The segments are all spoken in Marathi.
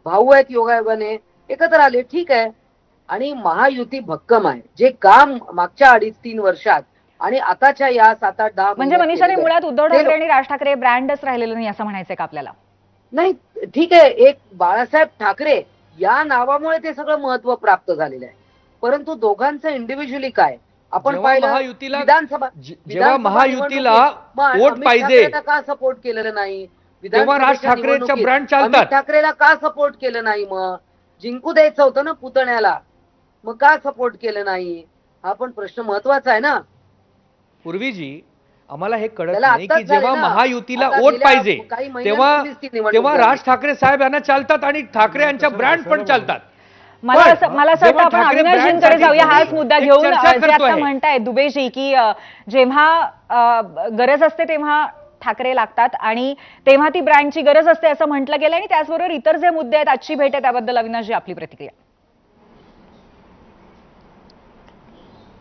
भाऊ आहेत योगायोगाने, एकत्र आले, ठीक आहे. आणि महायुती भक्कम आहे. जे काम मागच्या 2.5-3 वर्षात आणि आताच्या या 7-8-10 म्हणजे महिन्यात मनीषाने केलेलं आहे, मुळात उद्धव ते ठाकरे आणि राज ठाकरे ब्रँडच राहिलेलं नाही असं म्हणायचंय का आपल्याला? नाही, ठीक आहे. एक बाळासाहेब ठाकरे या नावामुळे ते सगळं महत्व प्राप्त झालेलं आहे. परंतु दोघांचं इंडिव्हिज्युअली काय आपण जेव्हा पाहिलं, महायुतीला जेव्हा विधानसभा महायुतीला निवडणुकीत मग वोट अमित पाहिजे ठाकरेंना का सपोर्ट केलेलं नाही? तेव्हा राज विधानसभेच्या ठाकरेंचा निवडणुकीत ब्रँड अमित चालतात. ठाकरेला का सपोर्ट केलं नाही? मग जिंकू द्यायचं होतं ना पुतण्याला, मग का सपोर्ट केलं नाही? हा पण प्रश्न महत्वाचा आहे ना. पूर्वीजी आम्हाला हे कळत त्याला नाही की आत्ताच झाले जेव्हा ना. महायुतीला आता वोट गेल्या पाहिजे काही तेव्हा महिन्यांपूर्वीच ती निवडणूक तेव्हा झाली. राज ठाकरे साहेब यांना चालतात आणि ठाकरे यांच्या ब्रँड पण चालतात. मला असं वाटतं जेव्हा आपण ठाकरे अविनाशजींकडे ब्रँडसाठी जाऊया हाच मुद्दा एक घेऊन. चर्चा जे आता करतोय. म्हणतायत दुबेजी की जेव्हा गरज असते तेव्हा ठाकरे लागतात आणि तेव्हा ती ब्रँडची गरज असते असं म्हटलं गेलं आणि त्याचबरोबर इतर जे मुद्दे आहेत, आजची भेट आहे त्याबद्दल अविनाशजी आपली प्रतिक्रिया.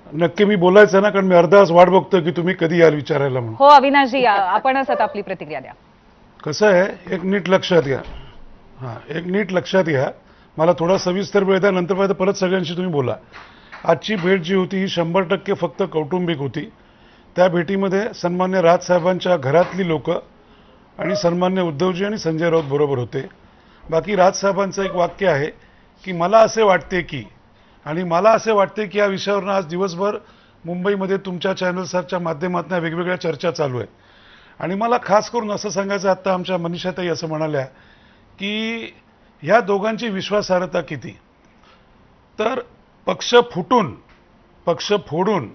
नक्की मी बोलायचं ना, कारण मी अर्धा तास वाट बघतोय की तुम्ही कधी याल विचारायला म्हणून. हो अविनाशजी, आपणच आता आपली प्रतिक्रिया द्या. कसं आहे, एक नीट लक्षात घ्या. एक नीट लक्षात घ्या. मला थोडा सविस्तर वेळ द्या, नंतर पाहिजे परत सगळ्यांशी तुम्ही बोला. आजची भेट जी होती ही 100% फक्त कौटुंबिक होती. त्या भेटीमध्ये सन्मान्य राजसाहेबांच्या घरातली लोक आणि सन्मान्य उद्धवजी आणि संजय राऊत बरोबर होते. बाकी राजसाहेबांचं एक वाक्य आहे की मला असे वाटते की, आणि मला असे वाटते की या विषयावर आज दिवसभर मुंबईमध्ये तुमच्या चॅनल्सच्या माध्यमातून वेगवेगळ्या चर्चा चालू आहेत. आणि मला खास करून असं सांगायचं, आत्ता आमच्या मनीषाताई असं म्हणाल्या की ह्या दोघांची विश्वासार्हता किती. तर पक्ष फोडून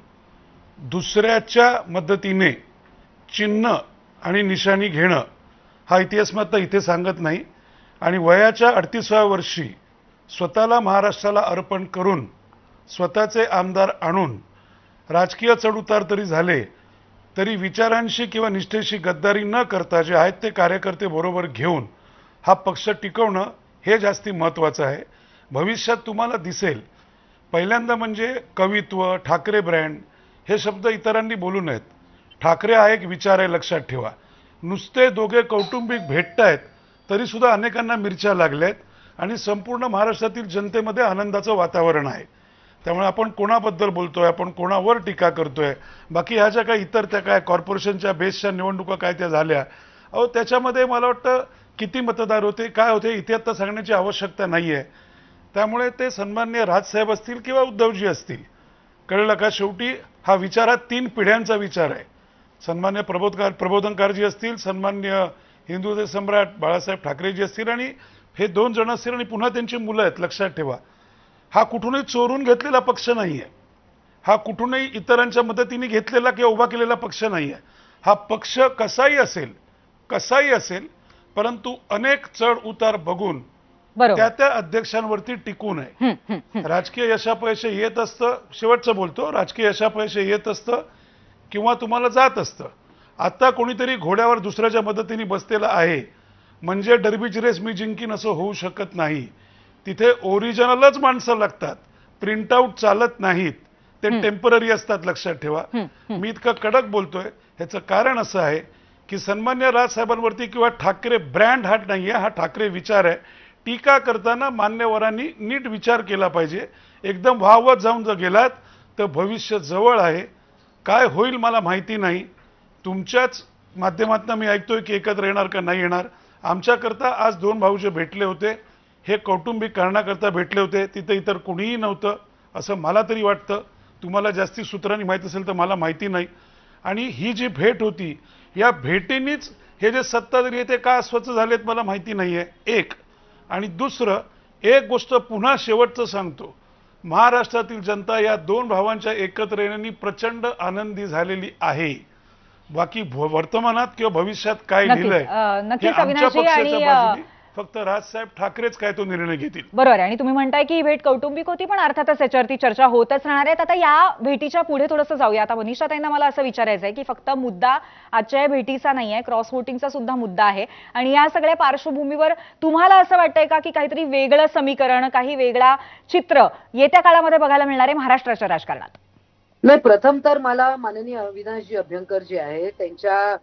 दुसऱ्याच्या मदतीने चिन्ह आणि निशाणी घेणं हा इतिहास मी आता इथे सांगत नाही. आणि वयाच्या 38व्या वर्षी स्वतःला महाराष्ट्राला अर्पण करून स्वतःचे आमदार आणून राजकीय चढउतार तरी झाले तरी विचारांशी किंवा निष्ठेशी गद्दारी न करता जे आहेत ते कार्यकर्ते बरोबर घेऊन हा पक्ष टिकवणं हे जास्ती महत्त्वाचं आहे. भविष्यात तुम्हाला दिसेल, पहिल्यांदा म्हणजे कवित्व, ठाकरे ब्रँड हे शब्द इतरांनी बोलू नयेत. ठाकरे हा एक विचार आहे, लक्षात ठेवा. नुसते दोघे कौटुंबिक भेटतायत तरी सुद्धा अनेकांना मिरच्या लागल्यात आणि संपूर्ण महाराष्ट्रातील जनतेमध्ये आनंदाचं वातावरण आहे. त्यामुळे आपण कोणाबद्दल बोलतोय, आपण कोणावर टीका करतोय, बाकी ह्या ज्या काही इतर त्या काय कॉर्पोरेशनच्या बेसच्या निवडणुका काय त्या झाल्या, अहो त्याच्यामध्ये मला वाटतं किती मतदार होते, काय होते, इथे आता सांगण्याची आवश्यकता नाही आहे. त्यामुळे ते सन्मान्य राजसाहेब असतील किंवा उद्धवजी असतील, कळलं का, शेवटी हा विचार हा 3 पिढ्यांचा विचार आहे. सन्मान्य प्रबोधनकारजी असतील, सन्मान्य हिंदू सम्राट बाळासाहेब ठाकरेजी असतील आणि हे 2 जण असतील आणि पुन्हा त्यांची मुलं आहेत. लक्षात ठेवा, हा कुठूनही चोरून घेतलेला पक्ष नाही आहे. हा कुठूनही इतरांच्या मदतीने घेतलेला किंवा उभा केलेला पक्ष नाही आहे. हा पक्ष कसाही असेल परंतु अनेक चढ उतार बघून त्या अध्यक्षांवरती टिकून आहे. राजकीय यशापयश येत असतं, शेवटचं बोलतो, राजकीय यशापयश येत असतं किंवा तुम्हाला जात असतं. आता कोणीतरी घोड्यावर दुसऱ्याच्या मदतीने बसलेला आहे म्हणजे डर्बीची रेस मी जिंकीन असं होऊ शकत नाही. तिथे ओरिजिनलच माणसं लागतात, प्रिंटआउट चालत नाहीत, ते टेम्पररी असतात. लक्षात ठेवा. मी इतकं कडक बोलतोय ह्याचं कारण असं आहे की सन्मान्य राजसाहेबांवरती किंवा ठाकरे ब्रँड हा नाहीये, हा ठाकरे विचार आहे. टीका करताना मान्यवरांनी नीट विचार केला पाहिजे. एकदम वाहवत जाऊन जर गेलात तर भविष्य जवळ आहे. काय होईल मला माहिती नाही. तुमच्याच माध्यमातून मी ऐकतोय की एकत्र येणार का नाही येणार. आमच्याकरता आज 2 भाऊ जे भेटले होते हे कौटुंबिक कारणाकरता भेटले होते, तिथे इतर कुणीही नव्हतं असं मला तरी वाटतं. तुम्हाला जास्ती सूत्रांनी माहिती असेल तर मला माहिती नाही. आणि ही जी भेट होती, या भेटीनीच हे जे सत्ताधारी आहे ते का अस्वस्थ झालेत मला माहिती नाही आहे, एक. आणि दुसरं, एक गोष्ट पुन्हा शेवटचं सांगतो, महाराष्ट्रातील जनता या 2 भावांच्या एकत्र येण्याने प्रचंड आनंदी झालेली आहे. बाकी वर्तमानात किंवा भविष्यात काय लिहिलंय हे आमच्या पक्षाच्या बाजूने फक्त राजसाहेब ठाकरेच काय तो निर्णय घेतील. बरोबर आहे. आणि तुम्ही म्हणताय की ही भेट कौटुंबिक होती, पण अर्थातच याच्यावरती चर्चा होतच राहणार आहे. आता या भेटीच्या पुढे थोडंसं जाऊया. आता मनीषाताईंना मला असं विचारायचं आहे की फक्त मुद्दा आजच्या या भेटीचा नाही आहे, क्रॉस वोटिंगचा सुद्धा मुद्दा आहे. आणि या सगळ्या पार्श्वभूमीवर तुम्हाला असं वाटतंय का की काहीतरी वेगळं समीकरण, काही वेगळा चित्र येत्या काळामध्ये बघायला मिळणार आहे महाराष्ट्राच्या राजकारणात? नाही, प्रथम तर मला माननीय अविनाशजी अभ्यंकर जे आहे त्यांच्या